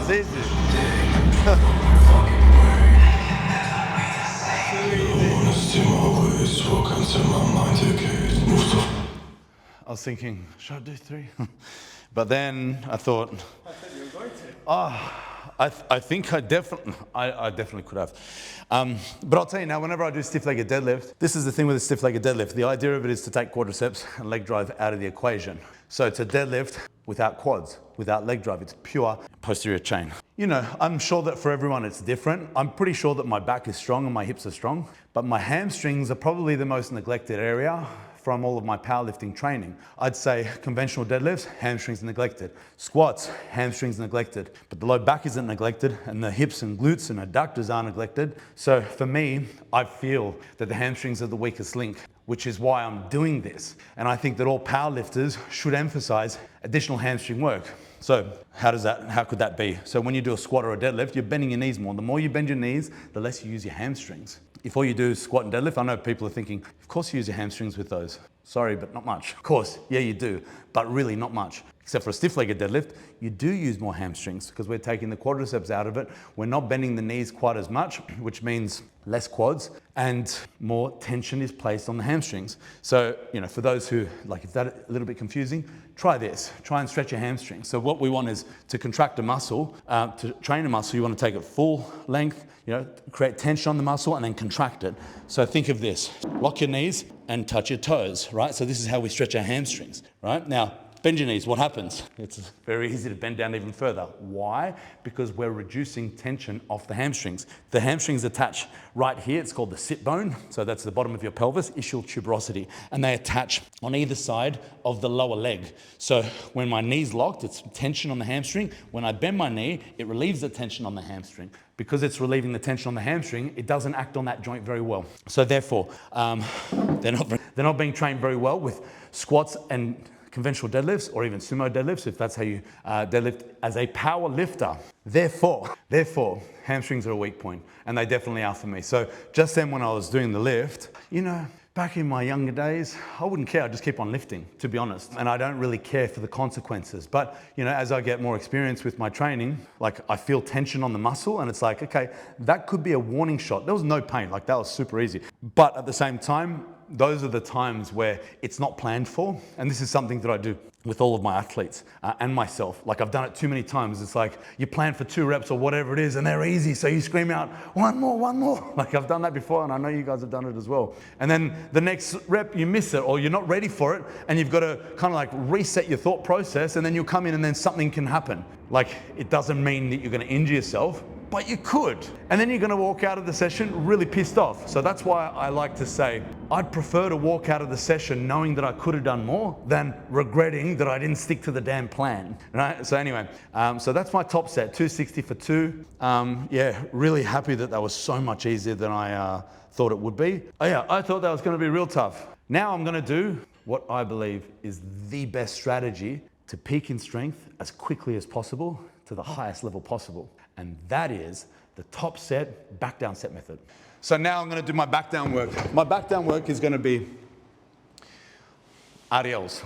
was easy. I was thinking, should I do 3? But then I thought, I said you were going to. I think I definitely could have. But I'll tell you now, whenever I do stiff-legged deadlift, this is the thing with a stiff-legged deadlift. The idea of it is to take quadriceps and leg drive out of the equation. So it's a deadlift without quads, without leg drive. It's pure posterior chain. You know, I'm sure that for everyone it's different. I'm pretty sure that my back is strong and my hips are strong, but my hamstrings are probably the most neglected area from all of my powerlifting training. I'd say conventional deadlifts, hamstrings neglected. Squats, hamstrings neglected. But the low back isn't neglected, and the hips and glutes and adductors are neglected. So for me, I feel that the hamstrings are the weakest link, which is why I'm doing this. And I think that all powerlifters should emphasize additional hamstring work. So how could that be? So when you do a squat or a deadlift, you're bending your knees more. The more you bend your knees, the less you use your hamstrings. If all you do is squat and deadlift, I know people are thinking, of course you use your hamstrings with those. Sorry, but not much. Of course, yeah, you do, but really not much. Except for a stiff-legged deadlift, you do use more hamstrings because we're taking the quadriceps out of it. We're not bending the knees quite as much, which means less quads and more tension is placed on the hamstrings. So, you know, for those who, like, if that's a little bit confusing, try this. Try and stretch your hamstrings. So what we want is to contract a muscle, to train a muscle, you want to take it full length, you know, create tension on the muscle and then contract it. So think of this, lock your knees and touch your toes, right? So this is how we stretch our hamstrings, right? Now, bend your knees, what happens? It's very easy to bend down even further. Why? Because we're reducing tension off the hamstrings. The hamstrings attach right here, it's called the sit bone. So that's the bottom of your pelvis, ischial tuberosity. And they attach on either side of the lower leg. So when my knee's locked, it's tension on the hamstring. When I bend my knee, it relieves the tension on the hamstring. Because it's relieving the tension on the hamstring, it doesn't act on that joint very well. So therefore, they're not being trained very well with squats and conventional deadlifts or even sumo deadlifts, if that's how you deadlift as a power lifter. Therefore, hamstrings are a weak point, and they definitely are for me. So just then when I was doing the lift, you know, back in my younger days, I wouldn't care, I'd just keep on lifting, to be honest. And I don't really care for the consequences. But, you know, as I get more experience with my training, like I feel tension on the muscle and it's like, okay, that could be a warning shot. There was no pain, like that was super easy. But at the same time, those are the times where it's not planned for. And this is something that I do with all of my athletes and myself. Like I've done it too many times. It's like you plan for 2 reps or whatever it is and they're easy. So you scream out, one more. Like I've done that before and I know you guys have done it as well. And then the next rep you miss it or you're not ready for it and you've got to kind of like reset your thought process and then you'll come in and then something can happen. Like it doesn't mean that you're going to injure yourself, but you could. And then you're going to walk out of the session really pissed off. So that's why I like to say, I'd prefer to walk out of the session knowing that I could have done more than regretting that I didn't stick to the damn plan, right? So anyway, so that's my top set, 260 for 2. Yeah, really happy that was so much easier than I thought it would be. Oh yeah, I thought that was going to be real tough. Now I'm going to do what I believe is the best strategy to peak in strength as quickly as possible to the highest level possible. And that is the top set, back down set method. So now I'm going to do my back down work. My back down work is going to be RDLs.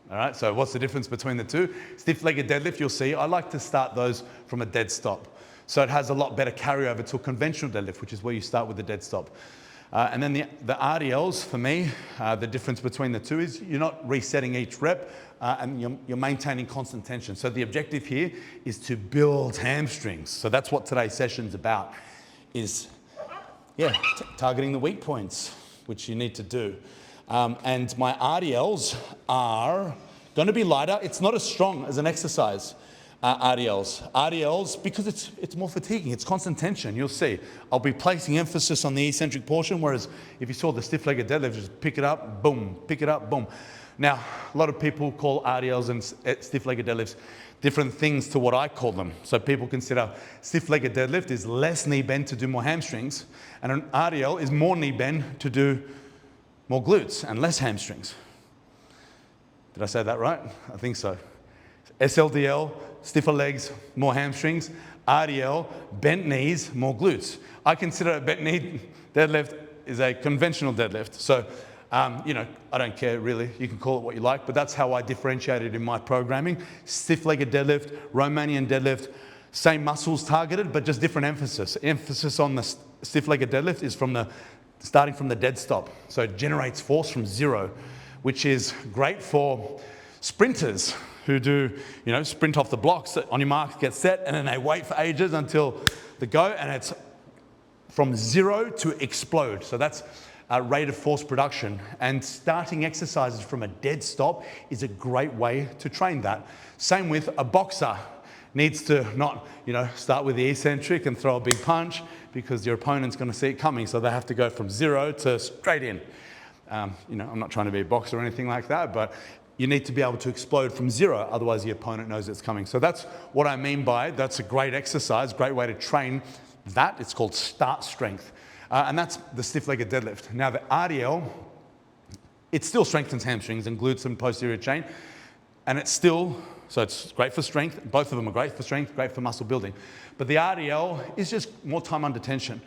All right, so what's the difference between the two? Stiff-legged deadlift, you'll see, I like to start those from a dead stop. So it has a lot better carryover to a conventional deadlift, which is where you start with the dead stop. And then the RDLs, for me, the difference between the two is you're not resetting each rep and you're maintaining constant tension. So the objective here is to build hamstrings. So that's what today's session's about, is targeting the weak points, which you need to do. And my RDLs are going to be lighter. It's not as strong as an exercise. RDLs, because it's more fatiguing, it's constant tension, you'll see. I'll be placing emphasis on the eccentric portion, whereas if you saw the stiff-legged deadlift, just pick it up, boom, pick it up, boom. Now, a lot of people call RDLs and stiff-legged deadlifts different things to what I call them. So people consider stiff-legged deadlift is less knee bend to do more hamstrings, and an RDL is more knee bend to do more glutes and less hamstrings. Did I say that right? I think so. SLDL, stiffer legs, more hamstrings. RDL, bent knees, more glutes. I consider a bent knee deadlift is a conventional deadlift. So, you know, I don't care really. You can call it what you like, but that's how I differentiate it in my programming. Stiff-legged deadlift, Romanian deadlift, Same muscles targeted, but just different emphasis. Emphasis on the stiff-legged deadlift is starting from the dead stop. So it generates force from zero, which is great for sprinters who do, sprint off the blocks. On your mark, get set, and then they wait for ages until the go, and it's from zero to explode. So that's a rate of force production. And starting exercises from a dead stop is a great way to train that. Same with a boxer. Needs to not, start with the eccentric and throw a big punch because your opponent's going to see it coming. So they have to go from zero to straight in. I'm not trying to be a boxer or anything like that, but you need to be able to explode from zero. Otherwise, the opponent knows it's coming. So that's what I mean by that's a great exercise, great way to train that. It's called start strength. And that's the stiff-legged deadlift. Now, the RDL, it still strengthens hamstrings and glutes and posterior chain. And so it's great for strength. Both of them are great for strength, great for muscle building. But the RDL is just more time under tension.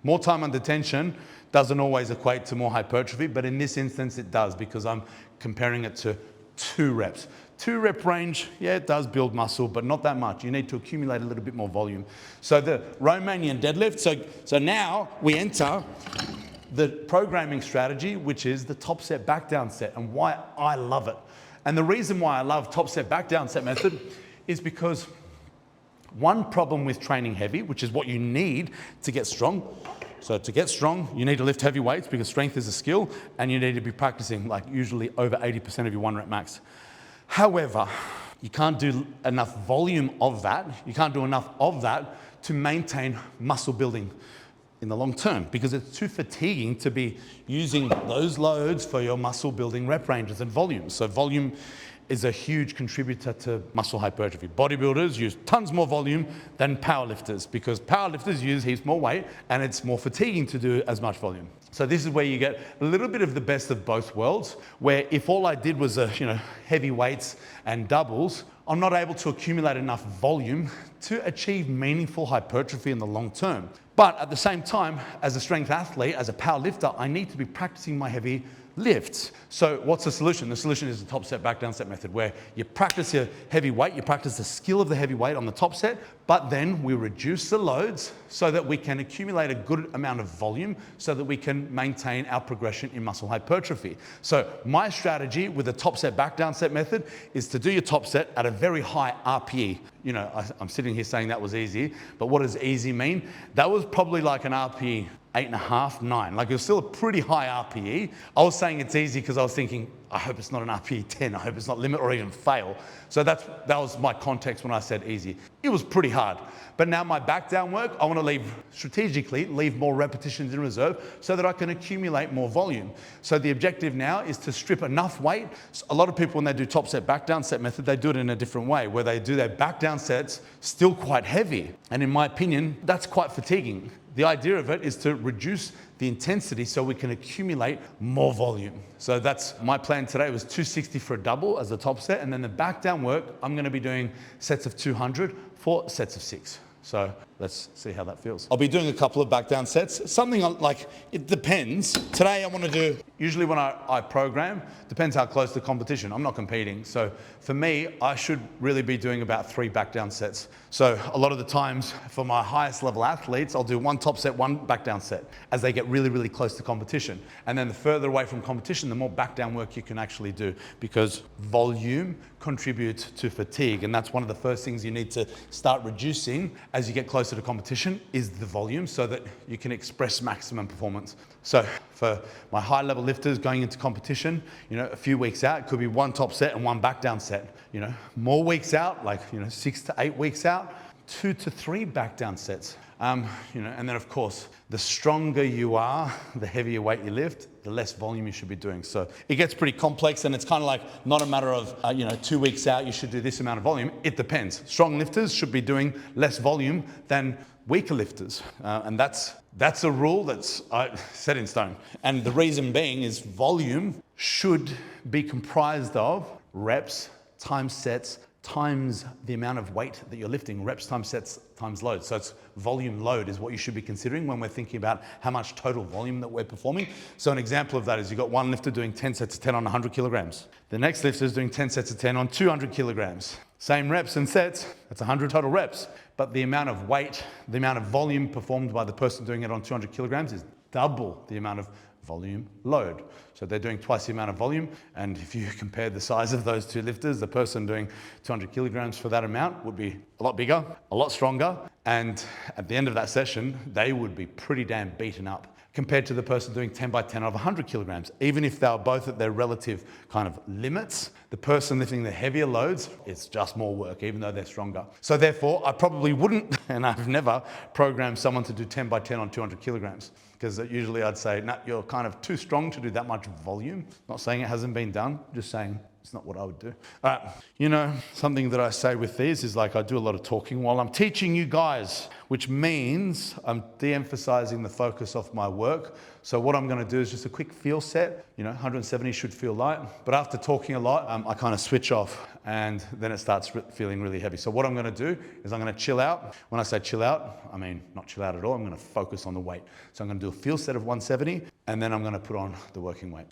More time under tension doesn't always equate to more hypertrophy, but in this instance it does because I'm comparing it to 2 reps. 2 rep range, yeah, it does build muscle, but not that much. You need to accumulate a little bit more volume. So the Romanian deadlift, so now we enter the programming strategy, which is the top set, back down set, and why I love it. And the reason why I love top set, back down set method is because one problem with training heavy, which is what you need to get strong. So to get strong, you need to lift heavy weights because strength is a skill, and you need to be practicing like usually over 80% of your 1 rep max. However, you can't do enough volume of that. You can't do enough of that to maintain muscle building in the long term because it's too fatiguing to be using those loads for your muscle building rep ranges and volumes. So volume is a huge contributor to muscle hypertrophy. Bodybuilders use tons more volume than powerlifters because powerlifters use heaps more weight and it's more fatiguing to do as much volume. So this is where you get a little bit of the best of both worlds, where if all I did was heavy weights and doubles, I'm not able to accumulate enough volume to achieve meaningful hypertrophy in the long term. But at the same time, as a strength athlete, as a power lifter, I need to be practicing my heavy lifts. So what's the solution? The solution is the top set, back down set method, where you practice your heavy weight, you practice the skill of the heavy weight on the top set, but then we reduce the loads so that we can accumulate a good amount of volume so that we can maintain our progression in muscle hypertrophy. So my strategy with the top set, back down set method is to do your top set at a very high RPE. I'm sitting here saying that was easy, but what does easy mean? That was probably like an RPE 8.5, 9. Like it was still a pretty high RPE. I was saying it's easy because I was thinking, I hope it's not an RPE 10. I hope it's not limit or even fail. So that was my context when I said easy. It was pretty hard. But now my back down work, I want to strategically leave more repetitions in reserve so that I can accumulate more volume. So the objective now is to strip enough weight. So a lot of people, when they do top set, back down set method, they do it in a different way, where they do their back down sets still quite heavy. And in my opinion, that's quite fatiguing. The idea of it is to reduce the intensity so we can accumulate more volume. So that's my plan today. Was 260 for a double as a top set, and then the back down work, I'm going to be doing sets of 200 for sets of 6. So let's see how that feels. I'll be doing a couple of back down sets. Something like, it depends. Today I want to do, usually when I program, depends how close to competition. I'm not competing. So for me, I should really be doing about 3 back down sets. So a lot of the times for my highest level athletes, I'll do 1 top set, 1 back down set as they get really, really close to competition. And then the further away from competition, the more back down work you can actually do because volume contributes to fatigue. And that's one of the first things you need to start reducing as you get closer to competition is the volume so that you can express maximum performance. So for my high level lifters going into competition, a few weeks out, it could be 1 top set and 1 back down set. More weeks out, 6 to 8 weeks out, 2 to 3 back down sets. And then of course, the stronger you are, the heavier weight you lift, the less volume you should be doing. So it gets pretty complex, and it's kind of like not a matter of, 2 weeks out, you should do this amount of volume. It depends. Strong lifters should be doing less volume than weaker lifters. And that's a rule that's set in stone. And the reason being is volume should be comprised of reps times sets times the amount of weight that you're lifting, reps times sets times load. So it's volume load is what you should be considering when we're thinking about how much total volume that we're performing. So an example of that is you've got one lifter doing 10 sets of 10 on 100 kilograms. The next lifter is doing 10 sets of 10 on 200 kilograms. Same reps and sets, That's 100 total reps. But the amount of weight, the amount of volume performed by the person doing it on 200 kilograms is double the amount of volume load. So they're doing twice the amount of volume. And if you compare the size of those two lifters, the person doing 200 kilograms for that amount would be a lot bigger, a lot stronger. And at the end of that session, they would be pretty damn beaten up compared to the person doing 10 by 10 of 100 kilograms. Even if they were both at their relative kind of limits, the person lifting the heavier loads, it's just more work, even though they're stronger. So therefore, I probably wouldn't, and I've never programmed someone to do 10 by 10 on 200 kilograms. Because usually I'd say, nah, you're kind of too strong to do that much volume. Not saying it hasn't been done, just saying it's not what I would do. All right, you know, something that I say with these is like I do a lot of talking while I'm teaching you guys, which means I'm de-emphasizing the focus of my work. So what I'm gonna do is just a quick feel set. You know, 170 should feel light. But after talking a lot, I kind of switch off and then it starts feeling really heavy. So what I'm gonna do is I'm gonna chill out. When I say chill out, I mean not chill out at all. I'm gonna focus on the weight. So I'm gonna do a feel set of 170 and then I'm gonna put on the working weight.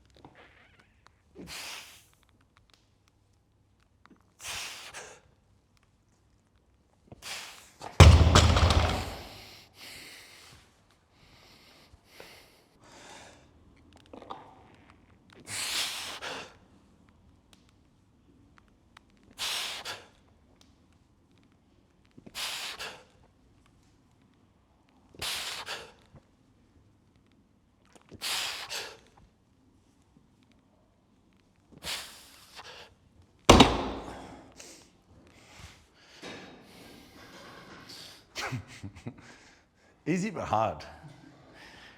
Easy but hard.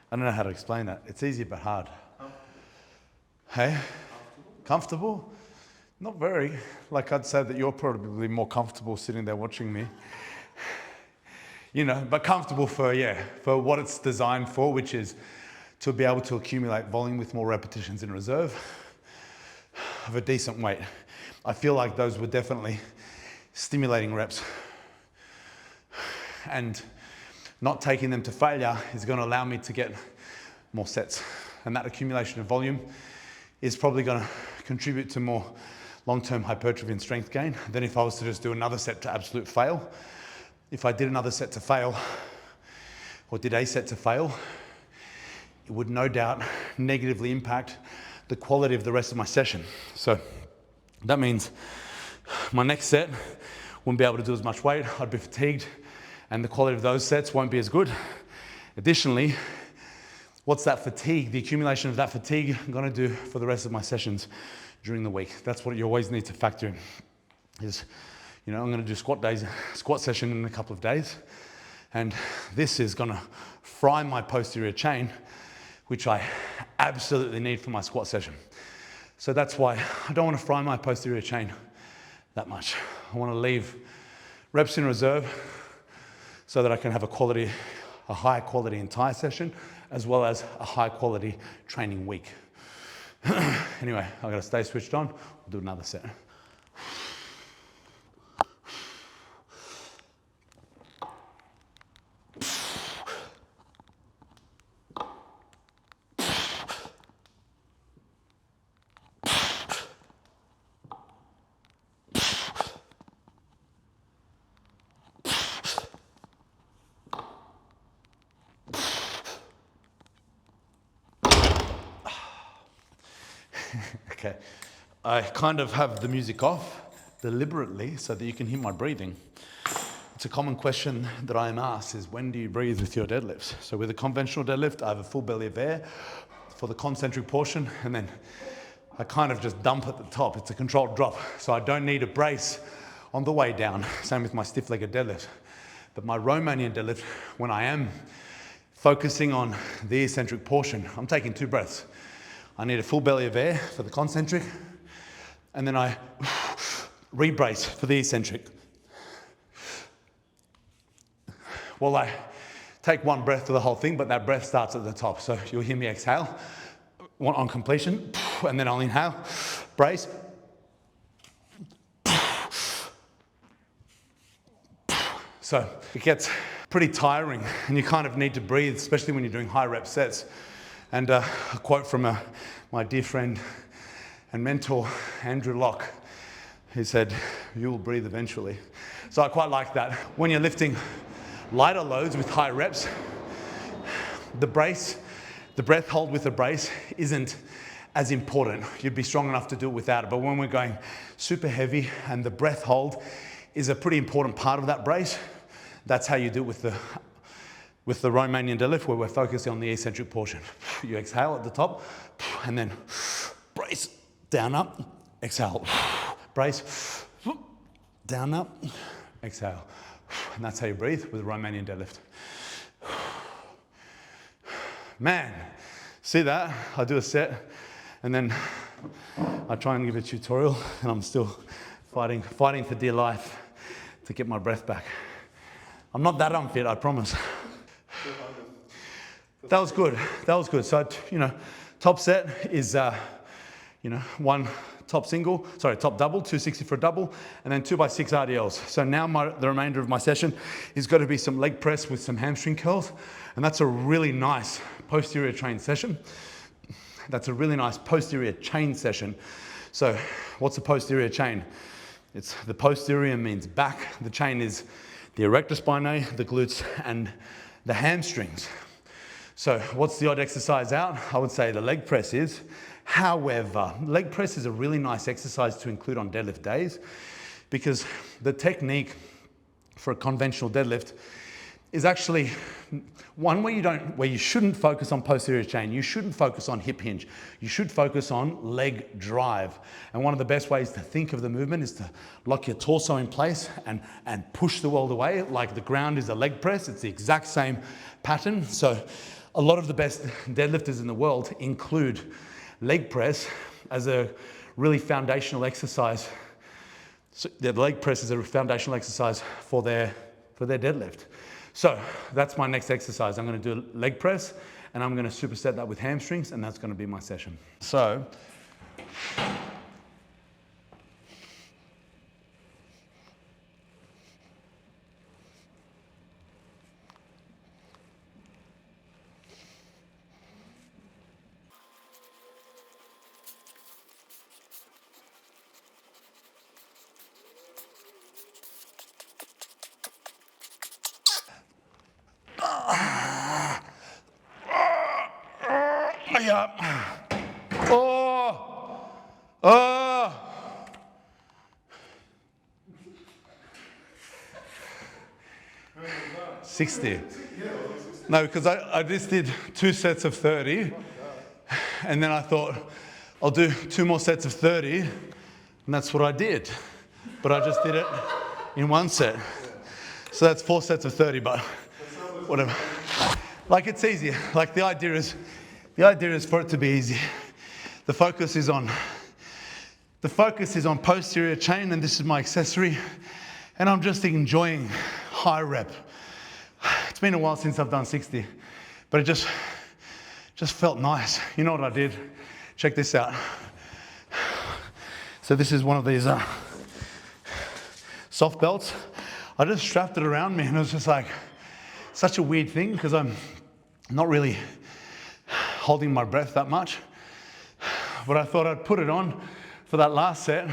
I don't know how to explain that. It's easy but hard. Hey? Comfortable? Not very. Like I'd say that you're probably more comfortable sitting there watching me. You know, but comfortable for what it's designed for, which is to be able to accumulate volume with more repetitions in reserve of a decent weight. I feel like those were definitely stimulating reps. And not taking them to failure is going to allow me to get more sets. And that accumulation of volume is probably going to contribute to more long-term hypertrophy and strength gain than if I was to just do another set to absolute fail. If I did another set to fail, or did a set to fail, it would no doubt negatively impact the quality of the rest of my session. So that means my next set wouldn't be able to do as much weight, I'd be fatigued, and the quality of those sets won't be as good. Additionally, what's that fatigue, the accumulation of that fatigue gonna do for the rest of my sessions during the week? That's what you always need to factor in. Is, you know, I'm gonna do squat session in a couple of days, and this is gonna fry my posterior chain, which I absolutely need for my squat session. So that's why I don't wanna fry my posterior chain that much. I wanna leave reps in reserve so that I can have a high quality entire session, as well as a high quality training week. Anyway, I gotta stay switched on. We'll do another set. Okay, I kind of have the music off deliberately so that you can hear my breathing. It's a common question that I am asked is, when do you breathe with your deadlifts? So with a conventional deadlift, I have a full belly of air for the concentric portion, and then I kind of just dump at the top. It's a controlled drop, so I don't need a brace on the way down. Same with my stiff-legged deadlift. But my Romanian deadlift, when I am focusing on the eccentric portion, I'm taking 2 breaths. I need a full belly of air for the concentric, and then I re-brace for the eccentric. Well, I take 1 breath for the whole thing, but that breath starts at the top. So you'll hear me exhale on completion, and then I'll inhale, brace. So it gets pretty tiring, and you kind of need to breathe, especially when you're doing high rep sets. And a quote from my dear friend and mentor, Andrew Locke. He said, you will breathe eventually. So I quite like that. When you're lifting lighter loads with high reps, the breath hold with the brace isn't as important. You'd be strong enough to do it without it. But when we're going super heavy and the breath hold is a pretty important part of that brace, that's how you do it with the Romanian deadlift, where we're focusing on the eccentric portion. You exhale at the top and then brace, down, up, exhale. Brace, down, up, exhale. And that's how you breathe with Romanian deadlift. Man, see that? I do a set and then I try and give a tutorial and I'm still fighting for dear life to get my breath back. I'm not that unfit, I promise. That was good. So, top set is, one top double, 260 for a double, and then 2x6 RDLs. So now the remainder of my session is going to be some leg press with some hamstring curls, and that's a really nice posterior chain session. So what's a posterior chain? It's the posterior means back. The chain is the erector spinae, the glutes, and the hamstrings. So what's the odd exercise out? I would say the leg press is. However, leg press is a really nice exercise to include on deadlift days because the technique for a conventional deadlift is actually one where you shouldn't focus on posterior chain. You shouldn't focus on hip hinge. You should focus on leg drive. And one of the best ways to think of the movement is to lock your torso in place and push the world away. Like the ground is a leg press. It's the exact same pattern. So a lot of the best deadlifters in the world include leg press as a really foundational exercise. So the leg press is a foundational exercise for their deadlift. So that's my next exercise. I'm going to do leg press and I'm going to superset that with hamstrings, and that's going to be my session. So yeah. 60. No, because I just did 2 sets of 30, and then I thought I'll do 2 more sets of 30, and that's what I did. But I just did it in 1 set. So that's 4 sets of 30, but whatever. Like, it's easy. Like, the idea is for it to be easy. The focus is on posterior chain, and this is my accessory, and I'm just enjoying high rep. It's been a while since I've done 60, but it just felt nice. You know what I did? Check this out. So this is one of these soft belts. I just strapped it around me, and it was just like such a weird thing because I'm not really holding my breath that much. But I thought I'd put it on for that last set,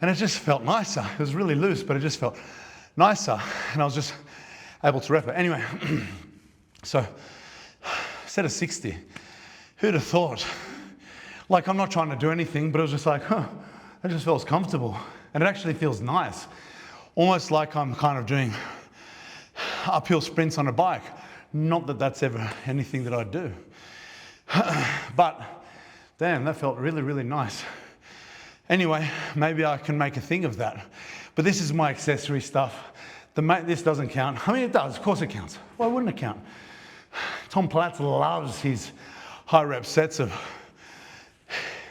and it just felt nicer. It was really loose, but it just felt nicer, and I was just able to rep it. Anyway, so set of 60. Who'd have thought? Like, I'm not trying to do anything, but it was just like, it just feels comfortable, and it actually feels nice. Almost like I'm kind of doing uphill sprints on a bike. Not that that's ever anything that I do. But damn, that felt really, really nice. Anyway, maybe I can make a thing of that. But this is my accessory stuff. This doesn't count. I mean, it does. Of course it counts. Why wouldn't it count? Tom Platz loves his high rep sets of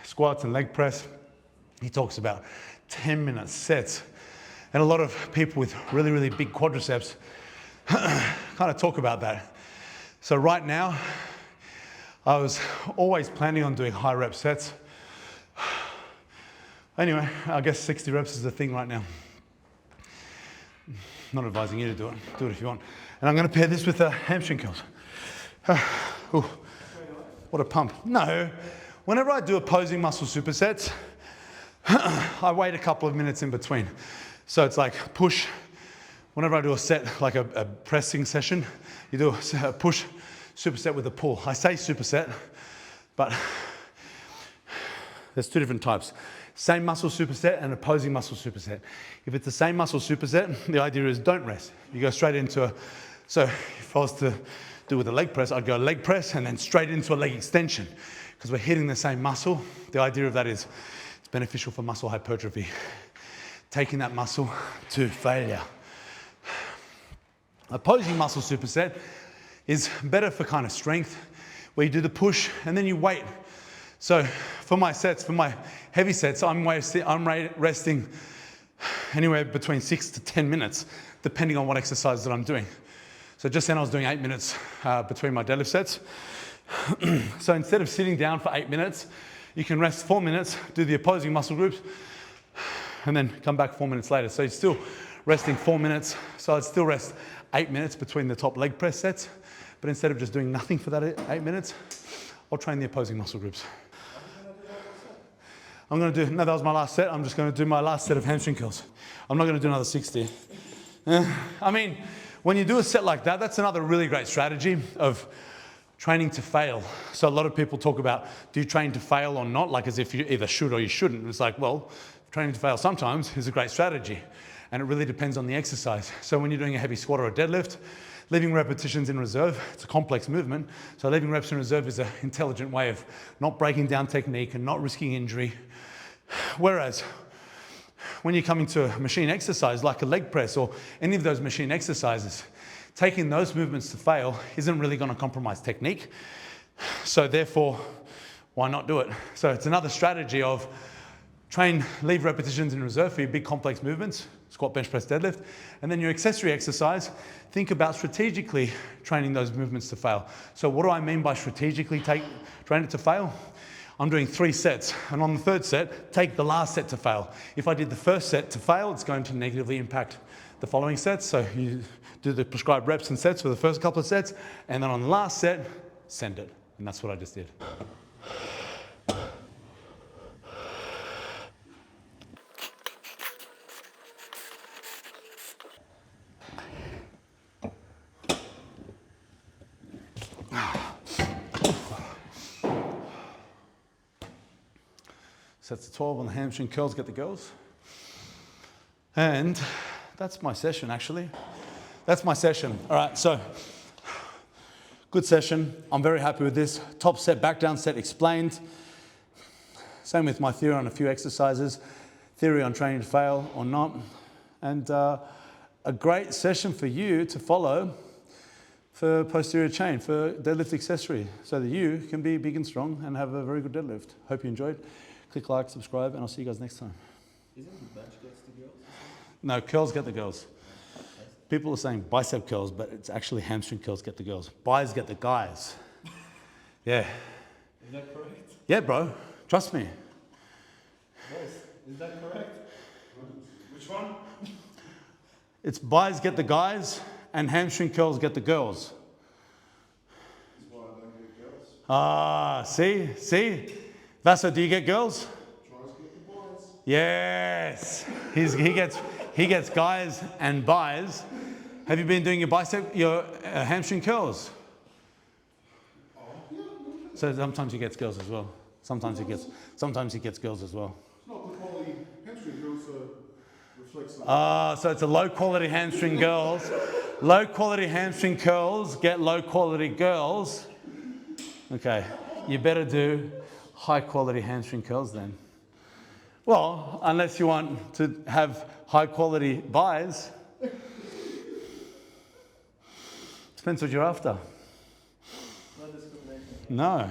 squats and leg press. He talks about 10-minute sets. And a lot of people with really, really big quadriceps kind of talk about that. So right now, I was always planning on doing high rep sets. Anyway, I guess 60 reps is the thing right now. Not advising you to do it. Do it if you want. And I'm going to pair this with hamstring curls. Ooh, what a pump. No, whenever I do opposing muscle supersets, I wait a couple of minutes in between. So it's like push. Whenever I do a set, like a pressing session, you do a push superset with a pull. I say superset, but there's two different types. Same muscle superset and opposing muscle superset. If it's the same muscle superset, the idea is don't rest. You go straight into a, so if I was to do with a leg press, I'd go leg press and then straight into a leg extension because we're hitting the same muscle. The idea of that is it's beneficial for muscle hypertrophy, taking that muscle to failure. Opposing muscle superset is better for kind of strength, where you do the push and then you wait. So for my sets, for my heavy sets, I'm resting anywhere between 6 to 10 minutes, depending on what exercise that I'm doing. So just then I was doing 8 minutes between my deadlift sets. So instead of sitting down for 8 minutes, you can rest 4 minutes, do the opposing muscle groups, and then come back 4 minutes later. So you're still resting 4 minutes. So I'd still rest 8 minutes between the top leg press sets, but instead of just doing nothing for that 8 minutes, I'll train the opposing muscle groups. I'm going to do, no, that was my last set. I'm just going to do my last set of hamstring curls. I'm not going to do another 60. I mean, when you do a set like that, that's another really great strategy of training to fail. So a lot of people talk about, do you train to fail or not? Like as if you either should or you shouldn't. It's like, well, training to fail sometimes is a great strategy. And it really depends on the exercise. So when you're doing a heavy squat or a deadlift, leaving repetitions in reserve, it's a complex movement. So leaving reps in reserve is an intelligent way of not breaking down technique and not risking injury. Whereas when you're coming to a machine exercise like a leg press or any of those machine exercises, taking those movements to fail isn't really going to compromise technique. So therefore, why not do it? So it's another strategy of leave repetitions in reserve for your big complex movements, squat, bench press, deadlift, and then your accessory exercise, think about strategically training those movements to fail. So what do I mean by strategically train it to fail? I'm doing 3 sets, and on the third set, take the last set to fail. If I did the first set to fail, it's going to negatively impact the following sets. So you do the prescribed reps and sets for the first couple of sets, and then on the last set, send it. And that's what I just did. Sets of 12 on the hamstring curls, get the girls. And that's my session, actually. That's my session. All right, so good session. I'm very happy with this. Top set, back down set explained. Same with my theory on a few exercises. Theory on training to fail or not. And a great session for you to follow for posterior chain, for deadlift accessory, so that you can be big and strong and have a very good deadlift. Hope you enjoyed. Click like, subscribe, and I'll see you guys next time. Isn't the bench gets the girls? No, curls get the girls. People are saying bicep curls, but it's actually hamstring curls get the girls. Bis get the guys. Yeah. Is that correct? Yeah, bro. Trust me. Yes. Is that correct? Which one? It's bis get the guys, and hamstring curls get the girls. That's why I don't get girls. Ah, see? Vaso, do you get girls? Tries get the boys. Yes. He gets guys and bis. Have you been doing your hamstring curls? Oh, yeah. So sometimes he gets girls as well. Sometimes he gets girls as well. It's not the quality hamstring girls, so reflects that. So it's a low quality hamstring girls. Low quality hamstring curls get low quality girls. Okay, you better do high quality hamstring curls then. Well, unless you want to have high quality bis. Depends what you're after. No discrimination. No.